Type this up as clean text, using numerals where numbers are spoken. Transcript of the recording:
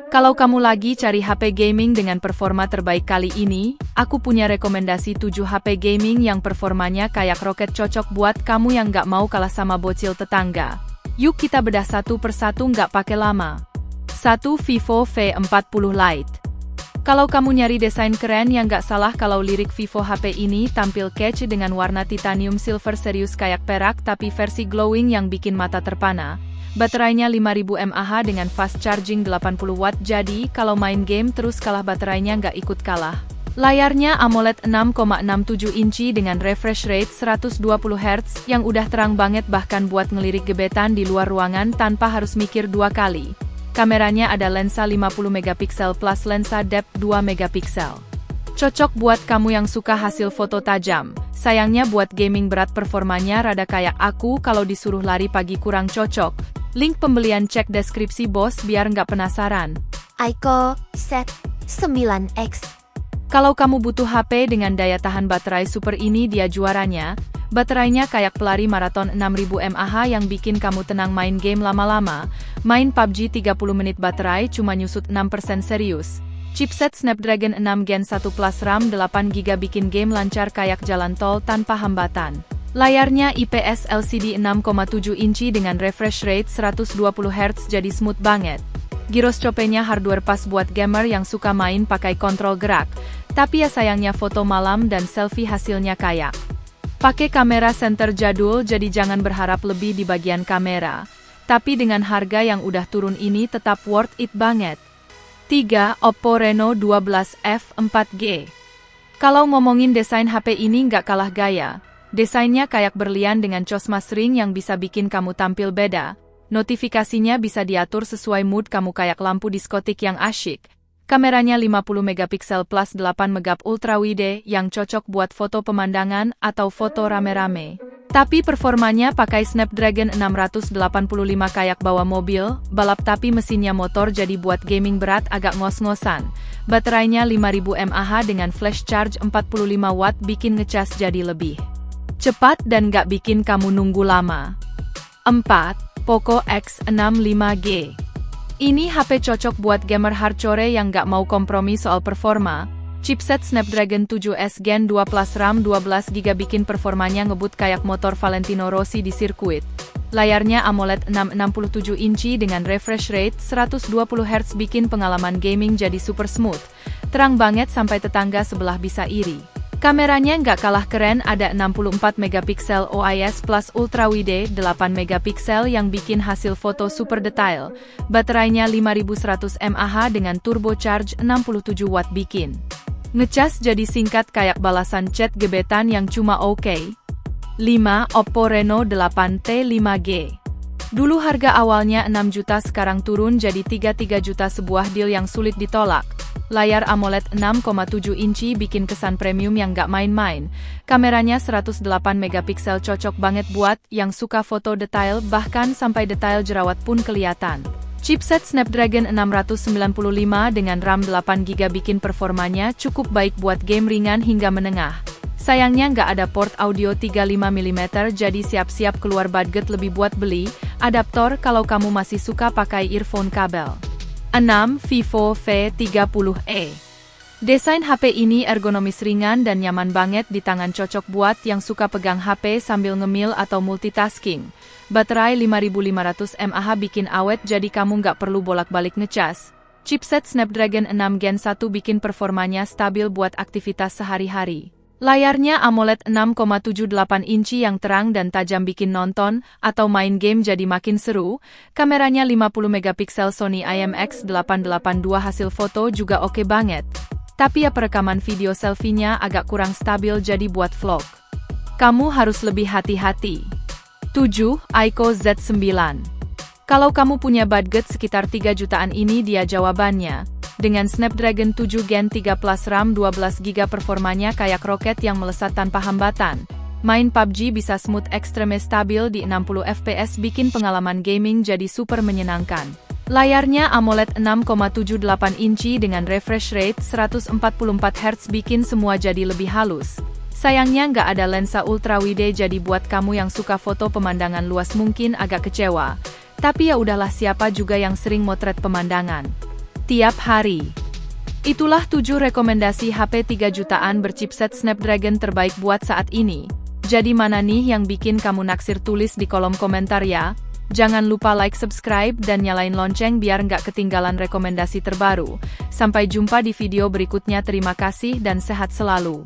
Kalau kamu lagi cari HP gaming dengan performa terbaik kali ini, aku punya rekomendasi 7 HP gaming yang performanya kayak roket cocok buat kamu yang nggak mau kalah sama bocil tetangga. Yuk kita bedah satu persatu nggak pakai lama. 1. Vivo V40 Lite. Kalau kamu nyari desain keren yang nggak salah kalau lirik Vivo HP ini tampil catchy dengan warna titanium silver serius kayak perak tapi versi glowing yang bikin mata terpana. Baterainya 5000 mAh dengan fast charging 80 watt jadi kalau main game terus kalah baterainya nggak ikut kalah. Layarnya AMOLED 6,67 inci dengan refresh rate 120 Hz yang udah terang banget bahkan buat ngelirik gebetan di luar ruangan tanpa harus mikir dua kali. Kameranya ada lensa 50 megapiksel plus lensa depth 2 megapiksel. Cocok buat kamu yang suka hasil foto tajam. Sayangnya buat gaming berat performanya rada kayak aku kalau disuruh lari pagi kurang cocok. Link pembelian cek deskripsi bos biar nggak penasaran. Aiko Z9X. Kalau kamu butuh HP dengan daya tahan baterai super ini dia juaranya. Baterainya kayak pelari maraton 6000 mAh yang bikin kamu tenang main game lama-lama. Main PUBG 30 menit baterai cuma nyusut 6% serius. Chipset Snapdragon 6 Gen 1 Plus RAM 8GB bikin game lancar kayak jalan tol tanpa hambatan. Layarnya IPS LCD 6,7 inci dengan refresh rate 120 Hz jadi smooth banget. Gyroscope-nya hardware pas buat gamer yang suka main pakai kontrol gerak. Tapi ya sayangnya foto malam dan selfie hasilnya kayak. Pakai kamera center jadul jadi jangan berharap lebih di bagian kamera. Tapi dengan harga yang udah turun ini tetap worth it banget. 3. Oppo Reno 12F 4G. Kalau ngomongin desain HP ini nggak kalah gaya. Desainnya kayak berlian dengan cosmas ring yang bisa bikin kamu tampil beda. Notifikasinya bisa diatur sesuai mood kamu kayak lampu diskotik yang asyik. Kameranya 50 megapiksel plus 8 megap ultra wide yang cocok buat foto pemandangan atau foto rame-rame. Tapi performanya pakai Snapdragon 685 kayak bawa mobil, balap tapi mesinnya motor jadi buat gaming berat agak ngos-ngosan. Baterainya 5000 mAh dengan flash charge 45 watt bikin ngecas jadi lebih cepat dan nggak bikin kamu nunggu lama. 4. Poco X65G. Ini HP cocok buat gamer hardcore yang nggak mau kompromi soal performa. Chipset Snapdragon 7S Gen 2 Plus RAM 12GB bikin performanya ngebut kayak motor Valentino Rossi di sirkuit. Layarnya AMOLED 6,67 inci dengan refresh rate 120 Hz bikin pengalaman gaming jadi super smooth. Terang banget sampai tetangga sebelah bisa iri. Kameranya nggak kalah keren ada 64 megapiksel OIS plus ultra wide 8 megapiksel yang bikin hasil foto super detail. Baterainya 5100 mAh dengan turbocharge 67 watt bikin ngecas jadi singkat kayak balasan chat gebetan yang cuma oke. 5. Oppo Reno 8T 5G. Dulu harga awalnya 6 juta sekarang turun jadi 33 juta sebuah deal yang sulit ditolak. Layar AMOLED 6,7 inci bikin kesan premium yang nggak main-main. Kameranya 108 megapiksel cocok banget buat yang suka foto detail bahkan sampai detail jerawat pun kelihatan. Chipset Snapdragon 695 dengan RAM 8GB bikin performanya cukup baik buat game ringan hingga menengah. Sayangnya nggak ada port audio 35mm jadi siap-siap keluar budget lebih buat beli adaptor kalau kamu masih suka pakai earphone kabel. 6. Vivo V30e. Desain HP ini ergonomis ringan dan nyaman banget di tangan cocok buat yang suka pegang HP sambil ngemil atau multitasking. Baterai 5500 mAh bikin awet jadi kamu nggak perlu bolak-balik ngecas. Chipset Snapdragon 6 Gen 1 bikin performanya stabil buat aktivitas sehari-hari. Layarnya AMOLED 6,78 inci yang terang dan tajam bikin nonton atau main game jadi makin seru. Kameranya 50 megapiksel Sony IMX882 hasil foto juga oke banget. Tapi ya perekaman video selfie-nya agak kurang stabil jadi buat vlog kamu harus lebih hati-hati. 7. Aiko Z9. Kalau kamu punya budget sekitar 3 jutaan ini dia jawabannya. Dengan Snapdragon 7 Gen 3 Plus RAM 12GB performanya kayak roket yang melesat tanpa hambatan. Main PUBG bisa smooth ekstreme stabil di 60 fps bikin pengalaman gaming jadi super menyenangkan. Layarnya AMOLED 6,78 inci dengan refresh rate 144 Hz bikin semua jadi lebih halus. Sayangnya nggak ada lensa ultra wide jadi buat kamu yang suka foto pemandangan luas mungkin agak kecewa. Tapi ya udahlah siapa juga yang sering motret pemandangan. tiap hari. Itulah 7 rekomendasi HP 3 jutaan berchipset Snapdragon terbaik buat saat ini. Jadi mana nih yang bikin kamu naksir, tulis di kolom komentar ya. Jangan lupa like, subscribe, dan nyalain lonceng biar nggak ketinggalan rekomendasi terbaru. Sampai jumpa di video berikutnya, terima kasih dan sehat selalu.